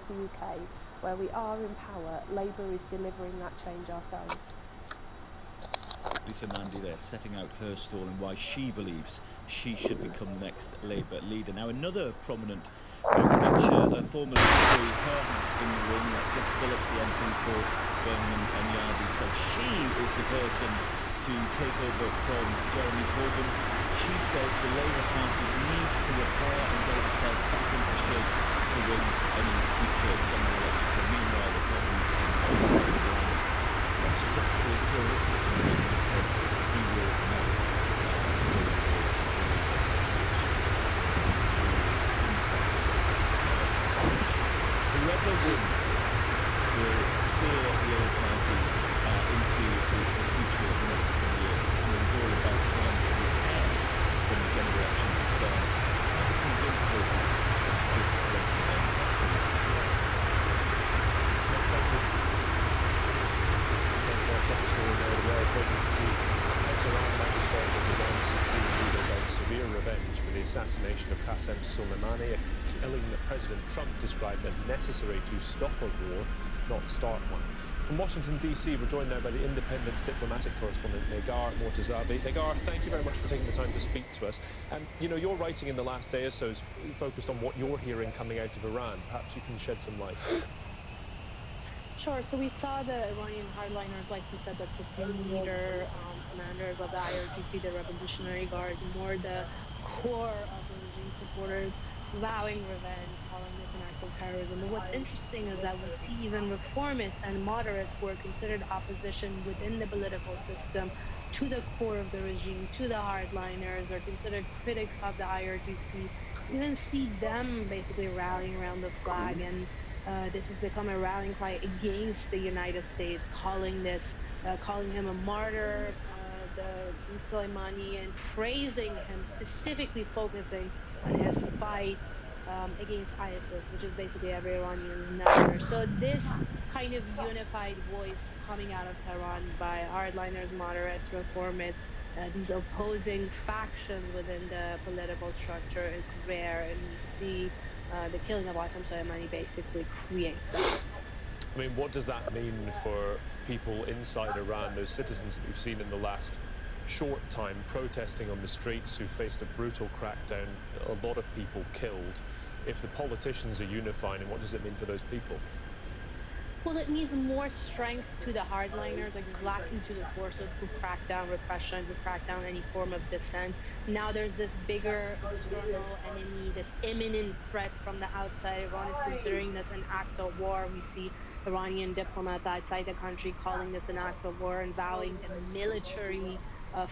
the UK, where we are in power, Labour is delivering that change ourselves. Lisa Mandy there, setting out her stall and why she believes she should become the next Labour leader. Now, another prominent backbencher, formerly threw her hat in the ring, Jess Phillips, the MP for Birmingham and Yardley, said she is the person to take over from Jeremy Corbyn. She says the Labour Party needs to repair and get itself back into shape to win any future general election. But meanwhile, we're talking what's typically for his hat in the ring, has said he will not go for himself. So whoever wins this will steer the Labour Party into the future months and years, and it is all about trying to repair from the general elections as well, trying to convince voters to once again. Thank you. Top story now, the world waiting to see how Tehran might respond as Iran's supreme leader vows severe revenge for the assassination of Qasem Soleimani, a killing that President Trump described as necessary to stop a war, not start one. From Washington, D.C., we're joined now by the Independent's diplomatic correspondent, Negar Mortazavi. Negar, thank you very much for taking the time to speak to us. And, you know, your writing in the last day or so is focused on what you're hearing coming out of Iran. Perhaps you can shed some light. Sure. So we saw the Iranian hardliners, like you said, the supreme leader, commanders of the IRGC, the Revolutionary Guard, more the core of the regime supporters, vowing revenge, calling it an act of terrorism. But what's interesting is that we see even reformists and moderates who are considered opposition within the political system to the core of the regime, to the hardliners, are considered critics of the IRGC, even see them basically rallying around the flag, and this has become a rallying cry against the United States, calling him a martyr, the Soleimani, and praising him, specifically focusing on his fight against ISIS, which is basically every Iranian's nightmare. So this kind of unified voice coming out of Tehran by hardliners, moderates, reformists, these opposing factions within the political structure is rare, and we see the killing of Qasem Soleimani basically create that. I mean, what does that mean for people inside Iran, those citizens that we've seen in the last short time protesting on the streets, who faced a brutal crackdown, a lot of people killed? If the politicians are unifying, and what does it mean for those people? Well, it means more strength to the hardliners, exactly to the forces who crack down repression, who crack down any form of dissent. Now there's this bigger external enemy, this imminent threat from the outside. Iran is considering this an act of war. We see Iranian diplomats outside the country calling this an act of war and vowing a military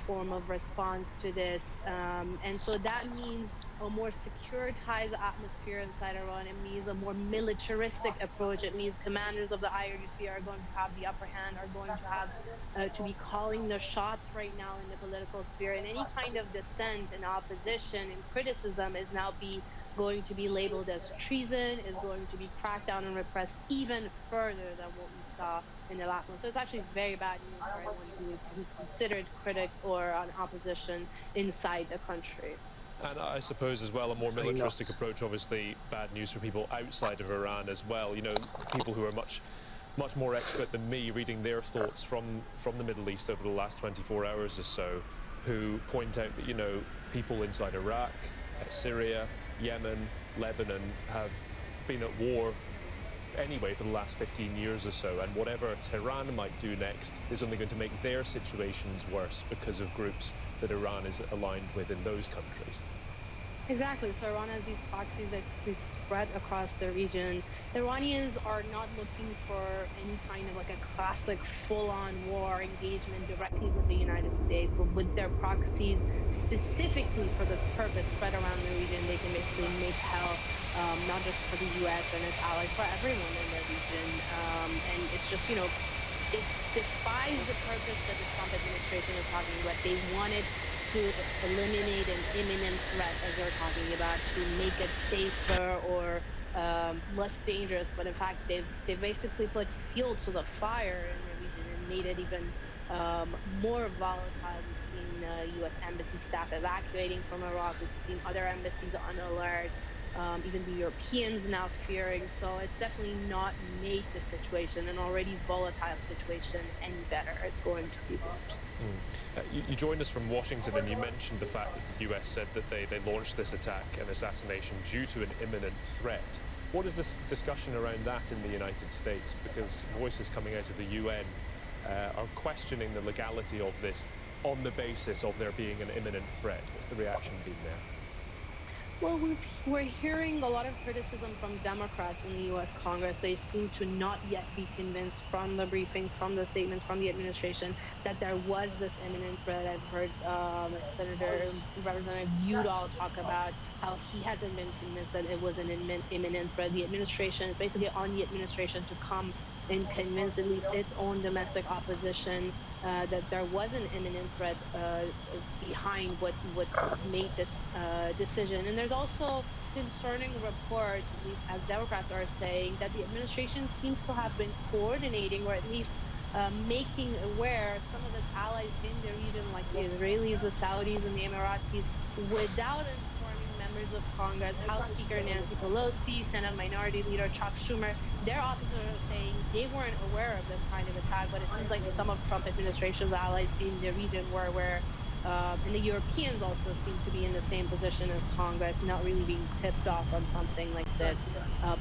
form of response to this. And so that means a more securitized atmosphere inside Iran. It means a more militaristic approach. It means commanders of the IRGC are going to have the upper hand, are going to have to be calling the shots right now in the political sphere. And any kind of dissent and opposition and criticism is now going to be labeled as treason, is going to be cracked down and repressed even further than what we saw in the last one. So it's actually very bad news for anyone who's considered critic or an opposition inside the country. And I suppose as well, a more militaristic approach, obviously bad news for people outside of Iran as well. You know, people who are much more expert than me, reading their thoughts from the Middle East over the last 24 hours or so, who point out that, you know, people inside Iraq, Syria, Yemen, Lebanon have been at war anyway for the last 15 years or so, and whatever Tehran might do next is only going to make their situations worse because of groups that Iran is aligned with in those countries. Exactly. So Iran has these proxies basically spread across the region. The Iranians are not looking for any kind of like a classic full-on war engagement directly with the United States, but with their proxies specifically for this purpose spread around the region, they can basically make hell, not just for the U.S. and its allies, for everyone in the region. And it's just, you know, it defies the purpose that the Trump administration is talking about. They wanted to eliminate an imminent threat, as they're talking about, to make it safer or less dangerous. But in fact, they've basically put fuel to the fire in the region and made it even more volatile. We've seen U.S. embassy staff evacuating from Iraq. We've seen other embassies on alert. even the Europeans now fearing. So it's definitely not made the situation, an already volatile situation, any better. It's going to be worse. You joined us from Washington, and you mentioned the fact that the US said that they launched this attack and assassination due to an imminent threat. What is this discussion around that in the United States? Because voices coming out of the UN are questioning the legality of this on the basis of there being an imminent threat. What's the reaction been there? Well, we're hearing a lot of criticism from Democrats in the U.S. Congress. They seem to not yet be convinced from the briefings, from the statements from the administration, that there was this imminent threat. I've heard Representative Udall talk about how he hasn't been convinced that it was an imminent threat. The administration, it's basically on the administration to come and convince at least its own domestic opposition that there was an imminent threat behind what made this decision. And there's also concerning reports, at least as Democrats are saying, that the administration seems to have been coordinating, or at least making aware some of its allies in the region, like the Israelis, the Saudis, and the Emiratis, without informing members of Congress. House Speaker Nancy Pelosi, Senate Minority Leader Chuck Schumer, their officers are saying they weren't aware of this kind of attack, but it seems like some of Trump administration's allies in the region were aware. And the Europeans also seem to be in the same position as Congress, not really being tipped off on something like this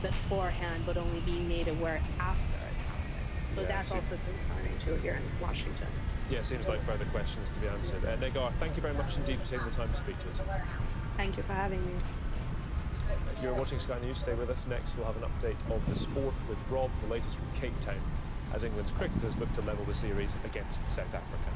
beforehand, but only being made aware after it. So that's also concerning too here in Washington. Yeah, it seems like further questions to be answered. Negar, thank you very much indeed for taking the time to speak to us. Thank you for having me. You're watching Sky News. Stay with us. Next, we'll have an update of the sport with Rob, the latest from Cape Town, as England's cricketers look to level the series against South Africa.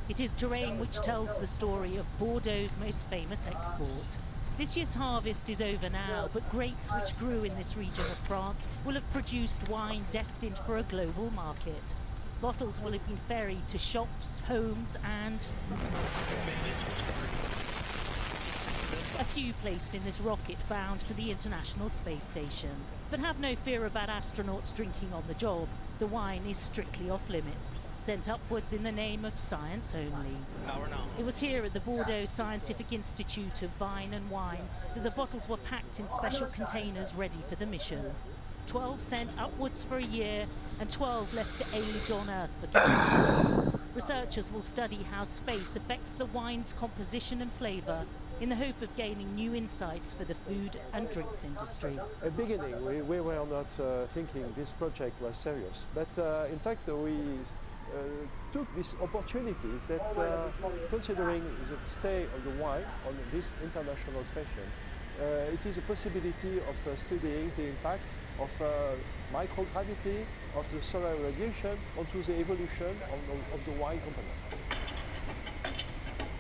It is terrain which tells the story of Bordeaux's most famous export. This year's harvest is over now, but grapes which grew in this region of France will have produced wine destined for a global market. Bottles will have been ferried to shops, homes, and a few placed in this rocket bound for the International Space Station. But have no fear about astronauts drinking on the job. The wine is strictly off limits, sent upwards in the name of science only. It was here at the Bordeaux Scientific Institute of Vine and Wine that the bottles were packed in special containers ready for the mission. 12 sent upwards for a year and 12 left to age on Earth for comparison. Researchers will study how space affects the wine's composition and flavour in the hope of gaining new insights for the food and drinks industry. At the beginning, we were not thinking this project was serious, but in fact we took this opportunity that considering the stay of the wine on this international station, it is a possibility of studying the impact of microgravity, of the solar radiation onto the evolution of the wine component.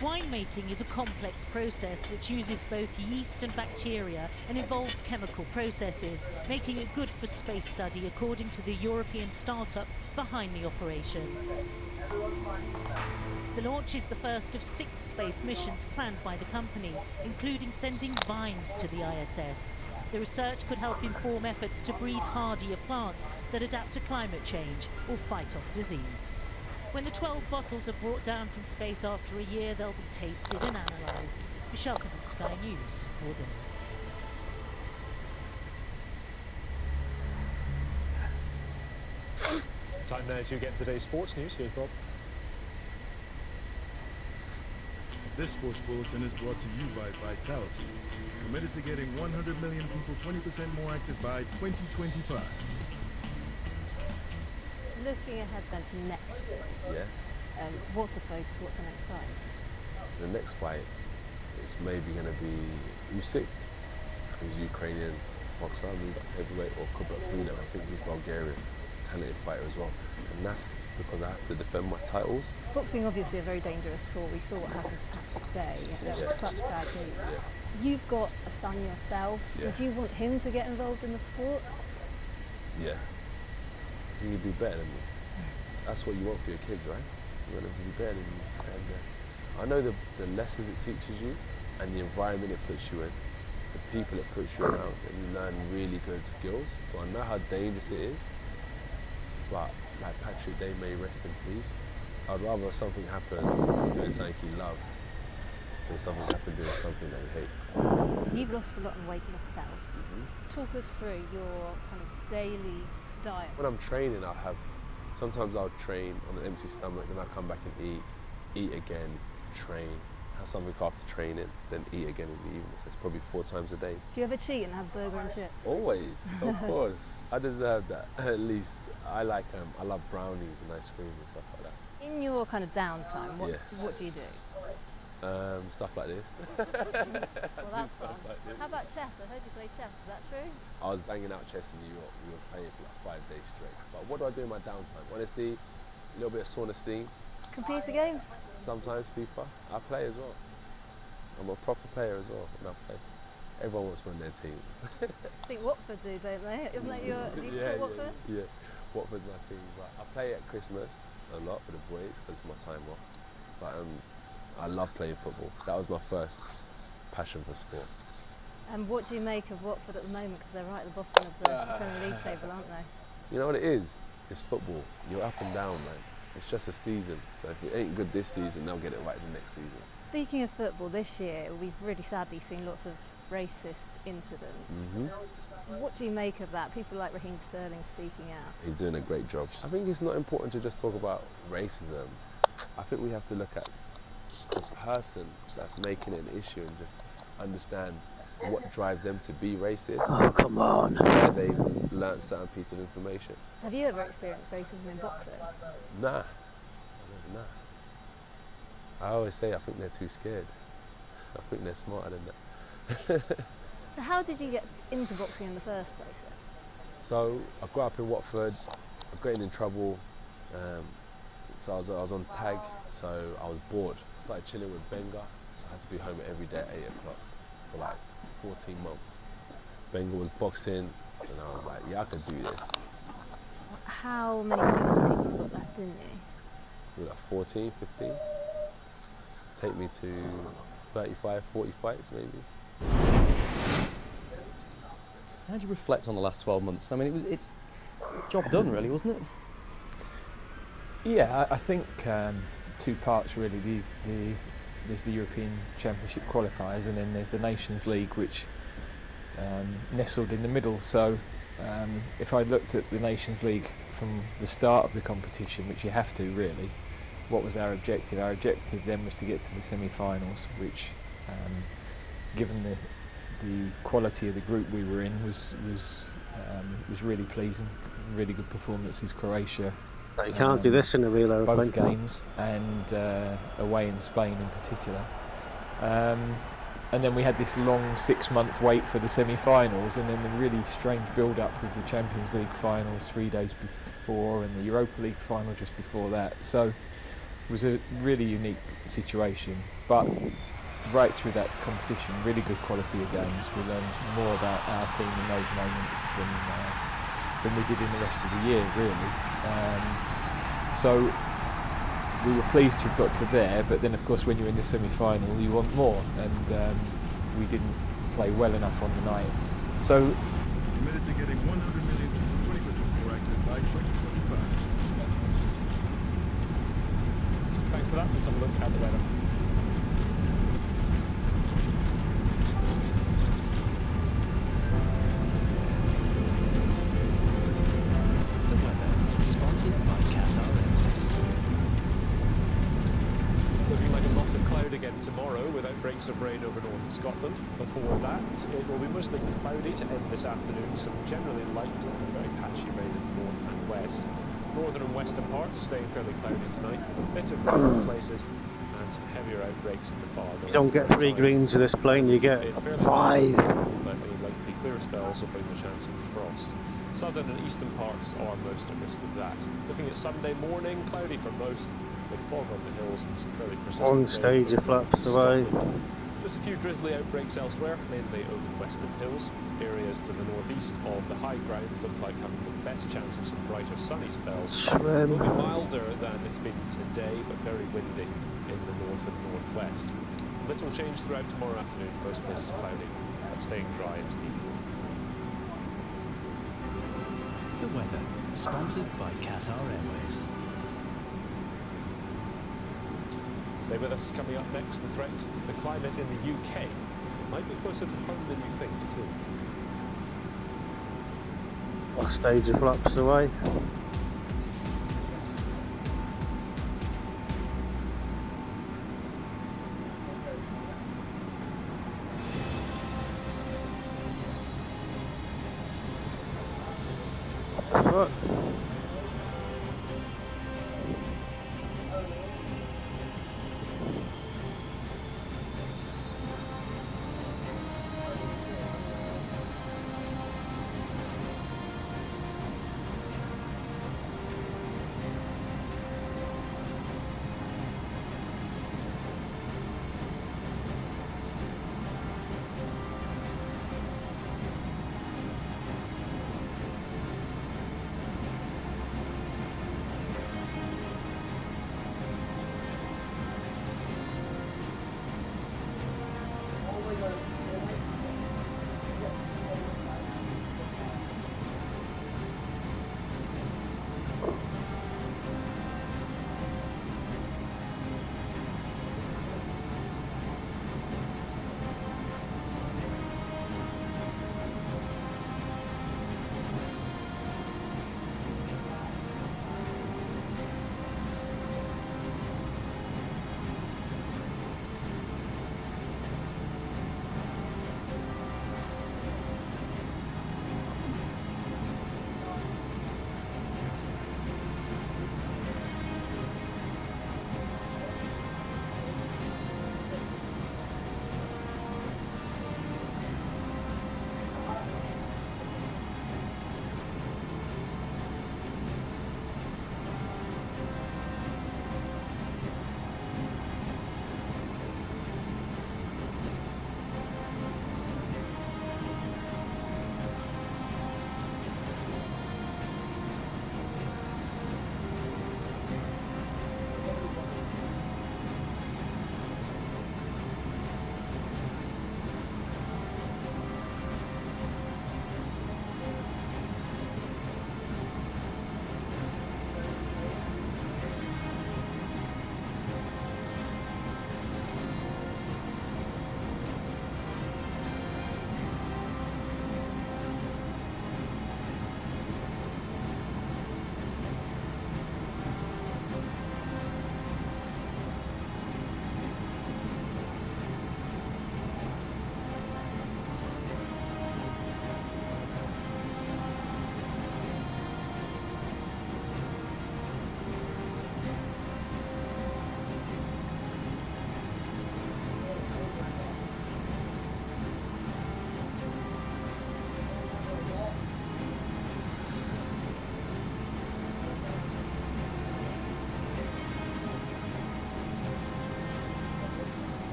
Winemaking is a complex process which uses both yeast and bacteria and involves chemical processes, making it good for space study according to the European startup behind the operation. The launch is the first of 6 space missions planned by the company, including sending vines to the ISS. The research could help inform efforts to breed hardier plants that adapt to climate change or fight off disease. When the 12 bottles are brought down from space after a year, they'll be tasted and analysed. Michelle Coven, Sky News, Bordeaux. Time now to get today's sports news. Here's Rob. This sports bulletin is brought to you by Vitality, committed to getting 100 million people 20% more active by 2025. Looking ahead then to next year. Yes. What's the focus? What's the next fight? The next fight is maybe going to be Usyk, who's Ukrainian boxer, moved up to heavyweight, or Kubrat. I think he's Bulgarian, talented fighter as well. And that's because I have to defend my titles. Boxing obviously a very dangerous sport. We saw what happened to Patrick Day. Such sad news. Yeah. You've got a son yourself. Yeah. Would you want him to get involved in the sport? Yeah. He could be better than me. That's what you want for your kids, right? You want them to be better than you. And I know the lessons it teaches you and the environment it puts you in the people it puts you around, and you learn really good skills. So I know how dangerous it is, but like Patrick, they may rest in peace. I'd rather something happen doing something you love than something happen doing something that you hate. You've lost a lot of weight yourself. Talk us through your kind of daily diet. When I'm training, sometimes I'll train on an empty stomach, then I'll come back and eat again, train, have something after training, then eat again in the evening. So it's probably 4 times a day. Do you ever cheat and have burger and chips? Always, of course. I deserve that, at least. I love brownies and ice cream and stuff like that. In your kind of downtime, what do you do? Stuff like this. Well, that's fun. Like How about chess? I heard you play chess, is that true? I was banging out chess in New York. We were playing for like 5 days straight. But what do I do in my downtime? Honestly, a little bit of sauna steam. Computer games? Sometimes FIFA. I play as well. I'm a proper player as well when I play. Everyone wants to run their team. I think Watford do, don't they? Isn't that your... Do you support Watford? Yeah, Watford's my team. But I play at Christmas a lot for the boys because it's my time off. But I love playing football. That was my first passion for sport. And what do you make of Watford at the moment? Because they're right at the bottom of the Premier League table, aren't they? You know what it is? It's football. You're up and down, man. It's just a season. So if it ain't good this season, they'll get it right the next season. Speaking of football, this year we've really sadly seen lots of racist incidents. What do you make of that? People like Raheem Sterling speaking out. He's doing a great job. I think it's not important to just talk about racism. I think we have to look at the person that's making it an issue and just understand what drives them to be racist. Oh, come on. Where they've learned certain piece of information. Have you ever experienced racism in boxing? Nah. I always say I think they're too scared. I think they're smarter than that. So how did you get into boxing in the first place then? So I grew up in Watford. I got in trouble. So I was on tag, so I was bored. I started chilling with Benga. I had to be home every day at 8 o'clock for like 14 months. Benga was boxing, and I was like, yeah, I could do this. How many fights do you think you've got left in you? Maybe like 14, 15. Take me to 35, 40 fights maybe. How do you reflect on the last 12 months? I mean, it's job done really, wasn't it? Yeah, I think 2 parts really. There's the European Championship qualifiers, and then there's the Nations League, which nestled in the middle. So if I looked at the Nations League from the start of the competition, which you have to really, what was our objective? Our objective then was to get to the semi-finals, which, given the quality of the group we were in, was really pleasing. Really good performances. Croatia. You can't do this in a real aeroplane. Both games, and away in Spain in particular. And then we had this long 6-month wait for the semi-finals, and then the really strange build-up with the Champions League finals 3 days before, and the Europa League final just before that. So it was a really unique situation, but right through that competition, really good quality of games. We learned more about our team in those moments than we did in the rest of the year, really. So we were pleased to have got to there, but then of course when you're in the semi-final you want more, and we didn't play well enough on the night. So Committed to getting 100 million people 20% more active by 2025. Thanks for that. Let's have a look at the weather. Sponsored by Qatar Airways. Looking like a lot of cloud again tomorrow, with outbreaks of rain over northern Scotland. Before that, it will be mostly cloudy to end this afternoon, some generally light and very patchy rain in the north and west. Northern and western parts staying fairly cloudy tonight, with a bit of rain in places and some heavier outbreaks in the far north. You don't get 3 greens with this plane, you get 5. But any lengthy clear spells will bring the chance of frost. Southern and eastern parts are most at risk of that. Looking at Sunday morning, cloudy for most, with fog on the hills and some fairly persistent On stage it flaps away. Just a few drizzly outbreaks elsewhere, mainly over the western hills. Areas to the northeast of the high ground look like having the best chance of some brighter sunny spells. It will be milder than it's been today, but very windy in the north and northwest. Little change throughout tomorrow afternoon, most places cloudy. staying dry into the evening. The weather, sponsored by Qatar Airways. Stay with us. Coming up next, the threat to the climate in the UK might be closer to home than you think, too. Last stage of laps away. Right.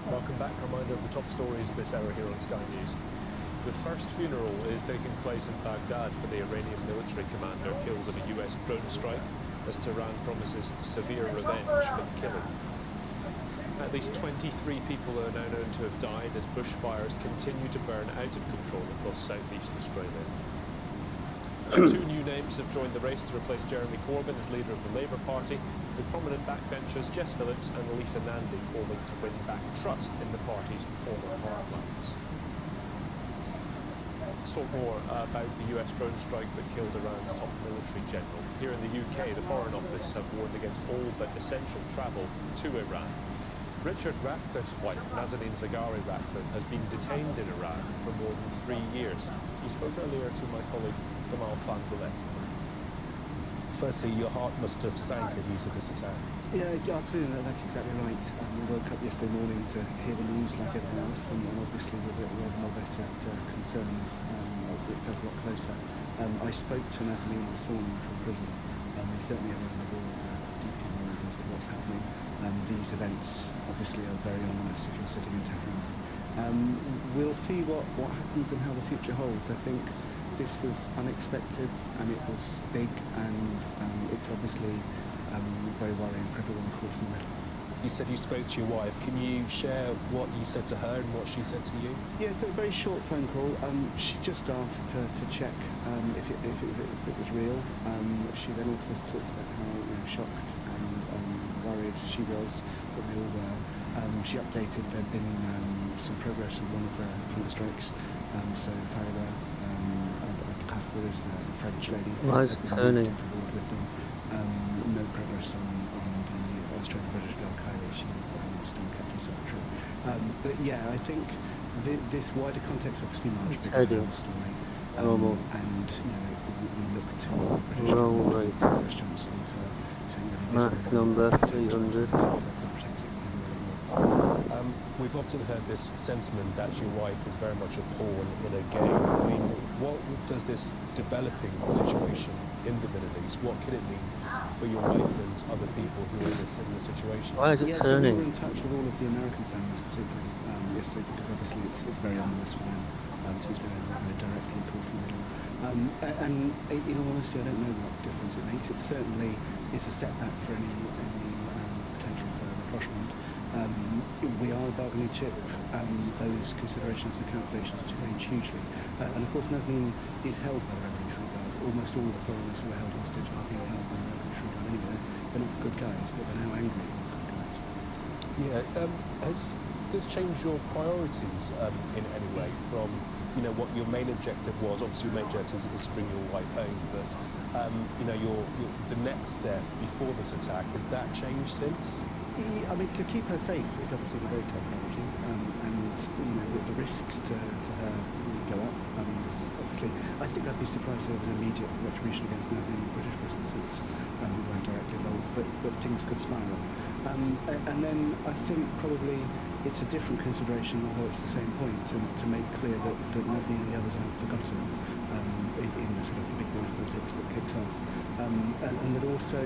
Welcome back. Reminder of the top stories this hour here on Sky News. The first funeral is taking place in Baghdad for the Iranian military commander killed in a US drone strike as Tehran promises severe revenge for the killing. At least 23 people are now known to have died as bushfires continue to burn out of control across southeast Australia. Two new names have joined the race to replace Jeremy Corbyn as leader of the Labour Party, with prominent backbenchers Jess Phillips and Lisa Nandy calling to win back trust in the party's former heartlands. Let's talk more about the US drone strike that killed Iran's top military general. Here in the UK, the Foreign Office have warned against all but essential travel to Iran. Richard Ratcliffe's wife, Nazanin Zaghari Ratcliffe, has been detained in Iran for more than 3 years. He spoke earlier to my colleague Gamal Fanboulet. Firstly, your heart must have sank at news of this attack. Yeah, absolutely, that's exactly right. We woke up yesterday morning to hear the news like everyone else, and obviously with rather more vested concerns, it felt a lot closer. I spoke to Nazanin this morning from prison, and certainly around the world deeply worried as to what's happening. These events obviously are very ominous if you're sitting in Tehran. We'll see what happens and how the future holds. I think this was unexpected and it was big, and it's obviously very worrying for everyone caught in the middle. you said you spoke to your wife. Can you share what you said to her and what she said to you? Yeah, so a very short phone call. She just asked to check if it was real. She then also talked about how shocked and worried she was, that they all were. She updated there'd been some progress on one of the hunger strikes. So Farida Al-Khafur is the French lady. Why is it turning? Into the ward with them. No progress on the Australian-British girl Kylie. She still kept herself true. But yeah, I think this wider context, obviously much bigger than the story. And we look to the British government, Boris Johnson to Mark number 300. We've often heard this sentiment that your wife is very much a pawn in a game. I mean, what does this developing situation in the Middle East, what could it mean for your wife and other people who are in a similar situation? Why is it So we turning? were in touch with all of the American families, particularly yesterday, because obviously it's very ominous for them, since they're directly caught in the middle. And in all honesty, I don't know what difference it makes. It certainly is a setback for any potential for rapprochement. We are a bargaining chip. Those considerations and calculations change hugely. And of course, Nazneen is held by the Revolutionary Guard. Almost all of the foreigners who are held hostage are being held by the Revolutionary Guard anyway. They're not good guys, but they're now angry and not good guys. Yeah, has this changed your priorities in any way from what your main objective was? Obviously, your main objective is to bring your wife home, but the next step before this attack, has that changed since? I mean, to keep her safe is obviously the very top priority, and the risks to her go up. I mean, obviously, I think I'd be surprised if there was an immediate retribution against Nazneen and British prisoners, since we weren't directly involved, but things could spiral. And then I think probably it's a different consideration, although it's the same point, to make clear that Nazneen and the others aren't forgotten in the sort of the big boys politics that kicks off, and that also.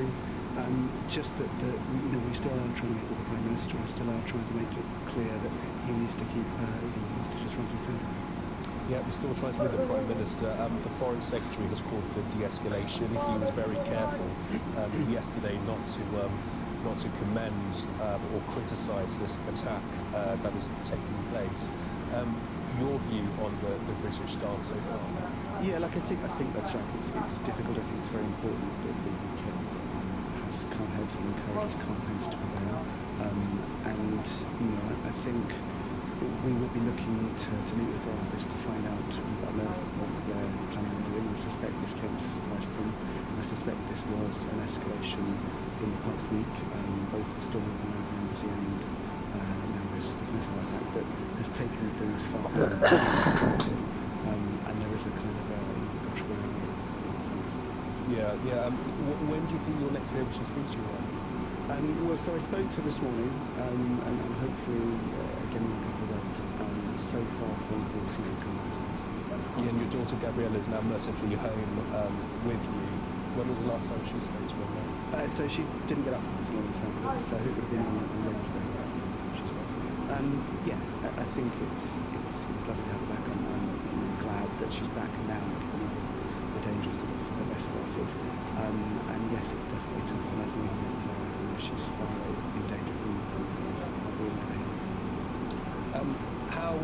Just that we still are trying to meet with the Prime Minister and still are trying to make it clear that he needs to keep hostages front and centre. Yeah, we're still trying to meet the Prime Minister. The Foreign Secretary has called for de-escalation. He was very careful yesterday not to commend or criticise this attack that is taking place. Your view on the British stance so far? Yeah, I think that's right. It's difficult. I think it's very important that the UK calm heads and encourages calm heads to prevail. And I think we will be looking to meet with the Foreign Office to find out on earth what they're planning on doing. I suspect this came as a surprise to them. I suspect this was an escalation in the past week, both the storm of the American Embassy and now this missile attack that has taken things far further than expected. And there is a kind of gosh, where are we in a sense. Yeah. When do you think you'll next be able to speak to your wife? So I spoke to her this morning, and hopefully again in a couple of days. So far, phone calls seem to come out. Yeah, and your daughter Gabriella is now mercifully home with you. When was the last time she spoke to her? So she didn't get up for this morning's phone call, so it would have been on Wednesday. That's the last time she spoke. I think it's lovely to have her back. I'm glad that she's back now, given the dangers that have escalated. And yes, it's definitely tough for Nazneen that she's far in danger from being pain. How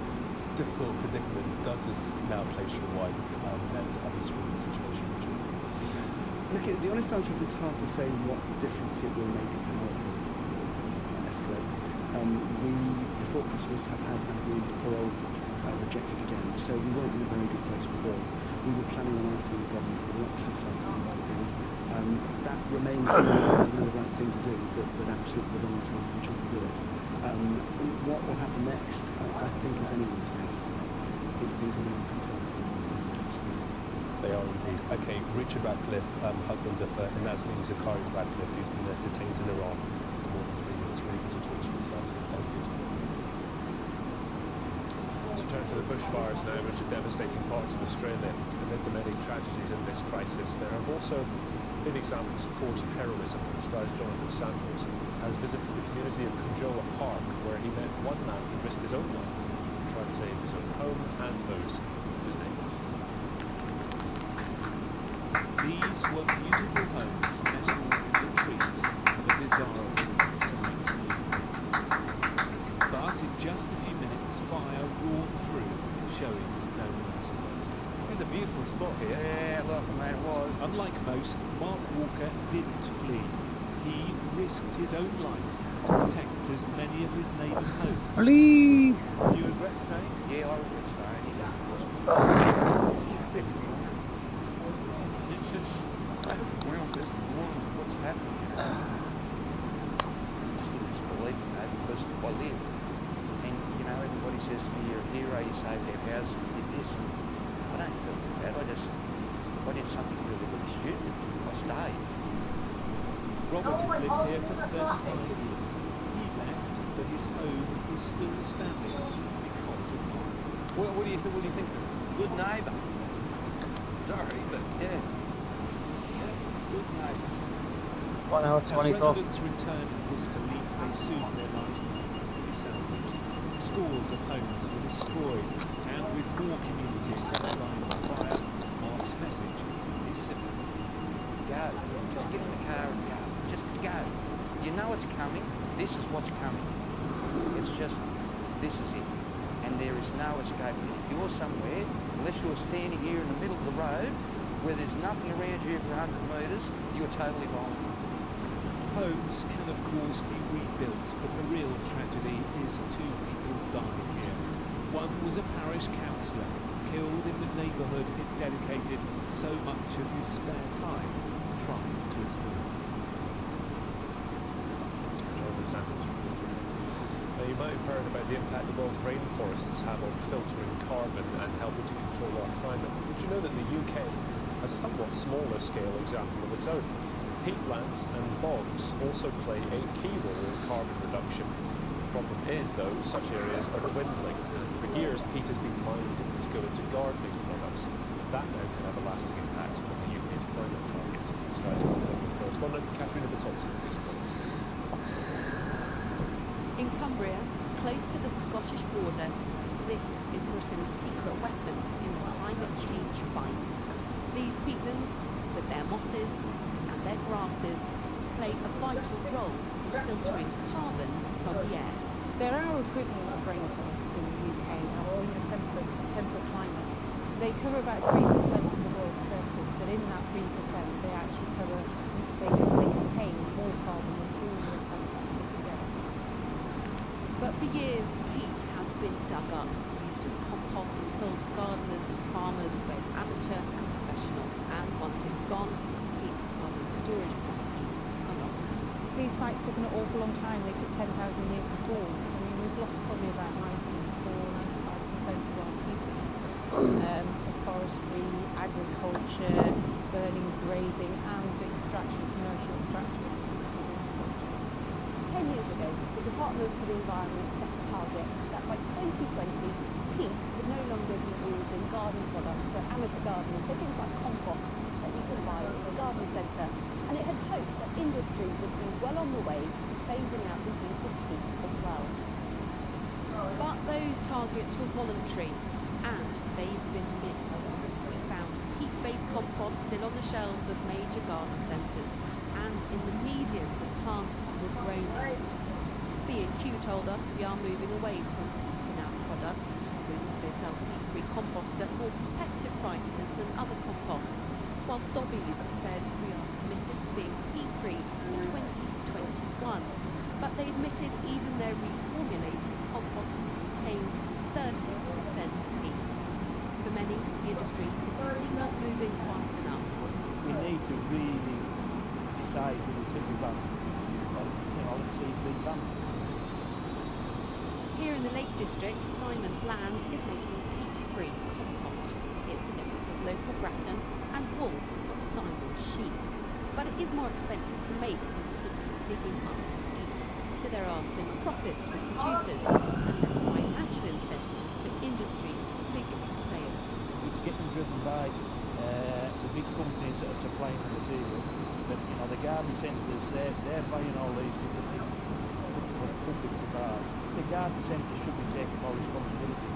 difficult a predicament does this now place your wife and others in the situation? Look, the honest answer is it's hard to say what difference it will make and how it will escalate. We, before Christmas, have had Nazneen's parole rejected again, so we weren't in a very good place before. We were planning on asking the government to be a lot tougher than what it did. That remains still the right thing to do, but absolutely the wrong time and trying to do it. What will happen next, I think, is anyone's guess. I think things are moving pretty fast. They are indeed. Okay, Richard Radcliffe, husband of Nazneen Zaghari Radcliffe, who's been detained in Iran for more than 3 years. Really good to talk to you this afternoon. Thanks for your time. To turn to the bushfires now, which are devastating parts of Australia. Amid the many tragedies in this crisis, there have also been examples, of course, of heroism. Sky's Jonathan Samuels has visited the community of Conjola Park, where he met one man who risked his own life to try to save his own home and those of his neighbours. These were beautiful homes nestled in the trees of a desirable Surrey community. was a beautiful spot here. Yeah, look, man, it was. Unlike most, Mark Walker didn't flee. He risked his own life to protect as many of his neighbours' homes. Flee! Do you regret staying? Yeah, I regret staying. It's just overwhelmed everyone what's happening. Just in disbelief, you know, because I live. And, you know, everybody says to me, you're a hero, you saved their house, you did this. I don't feel bad, I did something really, really stupid. I stayed. Robert has lived here for 35 years. He left, but his home is still standing because of Mark. What do you think of this? Good neighbour. Sorry, but yeah. Good neighbour. 1 hour 24. As residents return in disbelief, they soon realise nothing can be salvaged. Scores of homes were destroyed, and with more communities in the line of fire, Mark's message is simple. Go. Just get in the car and go. Just go. You know it's coming. This is what's coming. It's just, this is it. And there is no escaping it. If you're somewhere, unless you're standing here in the middle of the road, where there's nothing around you for 100 metres, you're totally vulnerable. Homes can of course be rebuilt, but the real tragedy is 2 people died here. One was a parish councillor, killed in the neighbourhood he'd dedicated so much of his spare time trying to improve. Driver Sandwich reporting. Now, you might have heard about the impact the world's rainforests have on filtering carbon and helping to control our climate. Did you know that the UK has a somewhat smaller scale example of its own? Peatlands and bogs also play a key role in carbon reduction. The problem is, though, such areas are dwindling, and for years peat has been mined to go into gardening products. That now can have a lasting impact on the UK's climate targets. Sky's correspondent Katrina Vitozzi explains. In Cumbria, close to the Scottish border, this is Britain's secret weapon in the climate change fight. These peatlands, with their mosses and their grasses, play a vital role in filtering carbon from the air. There are equivalent of rainforests in the UK or in the temperate climate. They cover about 3% of the world's surface, but in that 3% they actually cover, they contain more carbon than all the habitats put together. But for years, peat has been dug up, used as compost and sold to gardeners and farmers, both amateur and professional. And once it's gone, peat's carbon storage properties are lost. These sites took an awful long time. They took 10,000 years to form. I mean, we've lost probably about 95% of our peatlands to forestry, agriculture, burning, grazing, and extraction, commercial extraction of horticulture. 10 years ago, the Department for the Environment set a target that by 2020, peat would no longer be used in garden products for amateur gardeners, so things like compost that you can buy at the garden centre. And it had hoped that industry would be well on the way to phasing out the use of peat as well. But those targets were voluntary, and they've been missed. We found peat-based compost still on the shelves of major garden centres, and in the medium that plants were grown in. B&Q told us we are moving away from peat in our products. We also sell peat-free compost at more competitive prices than other composts, whilst Dobbies said we are committed to being peat-free in 2021. But they admitted even their reformulated compost contains 30% peat. For many, the industry is simply not moving fast enough. We need to really decide whether to be banned, or let's see it being banned. Here in the Lake District, Simon Bland is making peat-free compost. It's a mix of local bracken and wool from Simon's sheep. But it is more expensive to make than simply digging up peat. So there are slimmer profits for producers and less financial incentives for industry's biggest players. It's getting driven by the big companies that are supplying the material. But you know, the garden centres, they're buying all these different things for the public to buy. The garden centres should be taking more responsibility.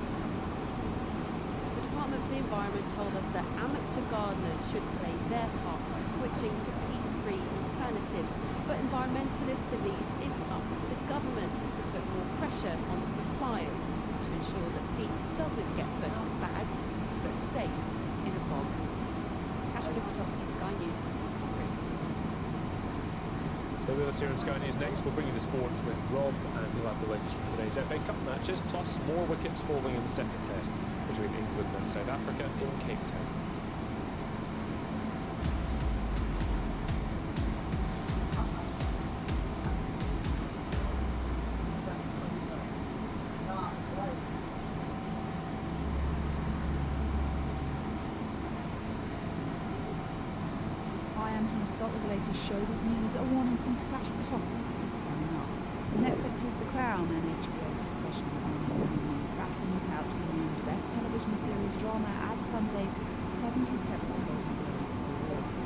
The Department for the Environment told us that amateur gardeners should play their part by switching to peat-free alternatives, but environmentalists believe it's up to the government to put more pressure on suppliers to ensure that peat doesn't get put in a bag, but stays in a Stay with us here on Sky News Next. We'll bring you the sport with Rob, and he'll have the latest from today's FA Cup matches, plus more wickets falling in the second test between England and South Africa in Cape Town. Start with the latest showbiz news, a warning some flash photography is coming up. Netflix's The Crown and HBO's Succession are battling it out to be named Best Television Series Drama at Sunday's 77th Golden Globe Awards.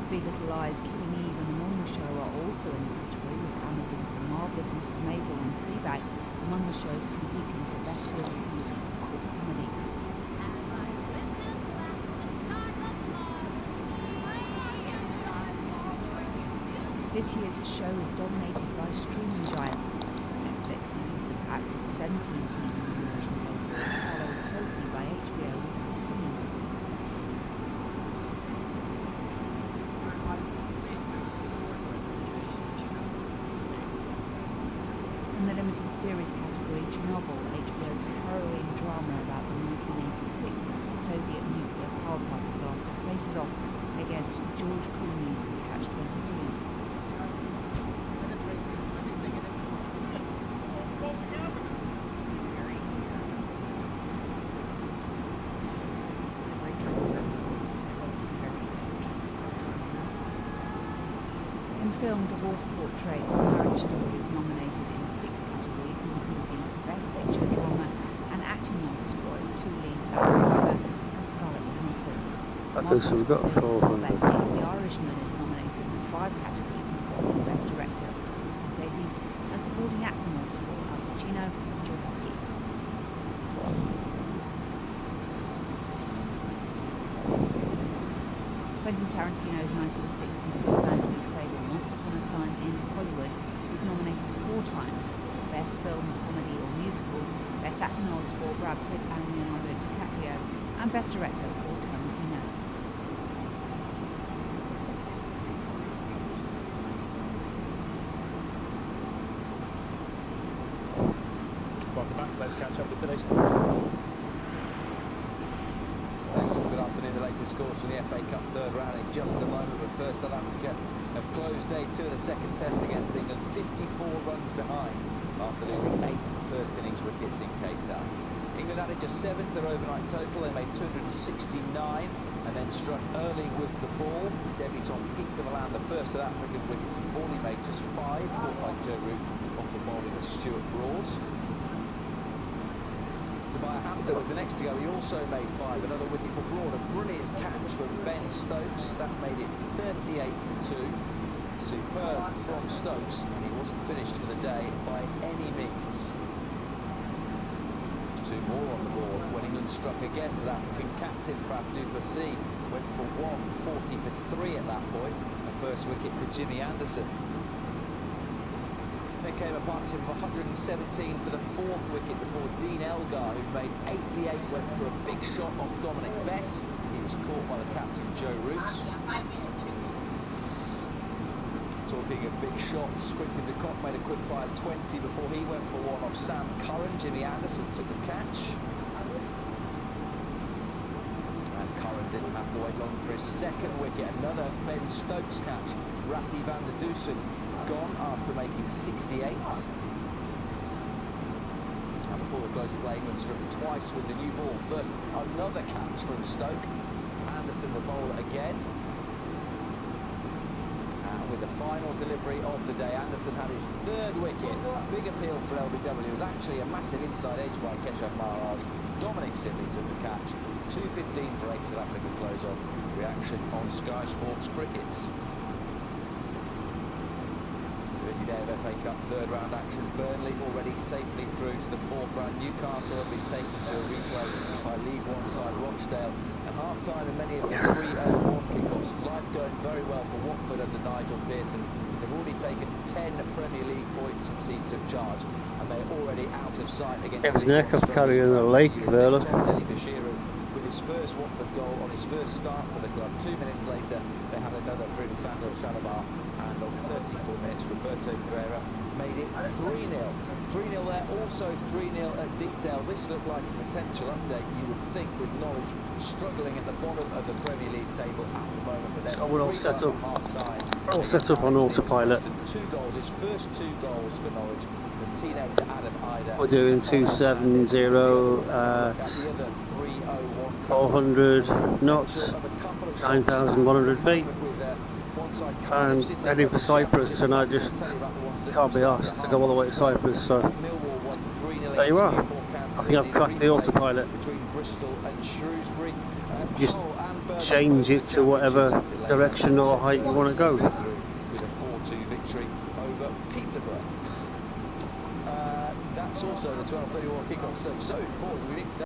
Big Little Lies, Killing Eve and The Morning Show are also in the category, with Amazon's The Marvelous Mrs. Maisel and Fleabag among the shows competing for Best Series Musical or Comedy. This year's show is dominated by streaming giants. Netflix leads the pack with 17 TV nominations overall, followed closely by HBO with 15. In the limited series category, Chernobyl, HBO's harrowing drama about the 1986 Soviet nuclear power plant disaster, faces off against George Clooney's Catch-22. In film, Divorce Portrait, Marriage Story is nominated in 6 categories, including Best Picture, Drama, and acting nods for its 2 leads, Adam Driver and Scarlett Johansson. Martin Scorsese's The Irishman is nominated in 5 categories, including Best Director for Scorsese and supporting acting nods for Al Pacino and Joe Pesci. Quentin Tarantino's 1960s Los Angeles fable Once Upon a Time in Hollywood was nominated 4 times for Best Film, Comedy or Musical, Best Acting Nods for Brad Pitt and Leonardo DiCaprio, and Best Director for Tarantino. Welcome back. Let's catch up with today's sport. Thanks, Tom. Good afternoon. The latest scores from the FA Cup third round in just a moment. But first, South Africa have closed day 2 of the second test against England, 54 runs behind after losing 8 first innings wickets in Cape Town. England added just 7 to their overnight total. They made 269 and then struck early with the ball. Debutant Peter Malan, the first South African wicket to fall, he made just 5, caught by Joe Root off the bowling of Stuart Broad. Tobias Hamza was the next to go. He also made 5, another wicket for Broad. A brilliant catch from Ben Stokes. That made it 38 for 2. Superb from Stokes, and he wasn't finished for the day by any means. Just 2 more on the board when England struck again. South African captain Faf du Plessis went for 1, 40 for 3 at that point. A first wicket for Jimmy Anderson. Then came a partnership of 117 for the 4th wicket before Dean Elgar, who made 88, went for a big shot off Dominic Bess. He was caught by the captain, Joe Root. Talking of big shots, Quinton de Kock made a quick fire 20 before he went for 1 off Sam Curran. Jimmy Anderson took the catch. And Curran didn't have to wait long for his 2nd wicket. Another Ben Stokes catch. Rassie van der Dusen gone after making 68. And before the close of play, England struck twice with the new ball. First, another catch from Stoke. Anderson the bowler again. And with the final delivery of the day, Anderson had his 3rd wicket. Big appeal for LBW. It was actually a massive inside edge by Keshav Maharaj. Dominic Sibley took the catch. 2:15 for 8 South African close on. Reaction on Sky Sports Cricket. It's a busy day of FA Cup third round action. Burnley already safely through to the 4th round. Newcastle have been taken to a replay by League One side Rochdale. And half-time in many of the 3-1 kickoffs. Life going very well for Watford under Nigel Pearson. They've already taken 10 Premier League points since he took charge, and they're already out of sight against His neck of carrying the lake there. With his first Watford goal on his first start for the club. 2 minutes later, they had another through Nathaniel Shalabar, and on 34 minutes, Roberto Pereira made it 3-0. 3-0 there, also 3-0 at Deepdale. This looked like a potential update, you would think, with Norwich struggling at the bottom of the Premier League table at the moment, but they're we're all set up. half-time. All set up on autopilot. 2 goals, his first 2 goals for Norwich. For teenager Adam Ida. We're doing 270 at 400 knots, 9,100 feet. I'm heading for Cyprus, and I just can't be asked to go all the way to Cyprus, so there you are. I think I've cracked the autopilot. Just change it to whatever direction or height you want to go. With a 4-2 victory over Peterborough. That's also the 12:31 kickoff, so important. We need to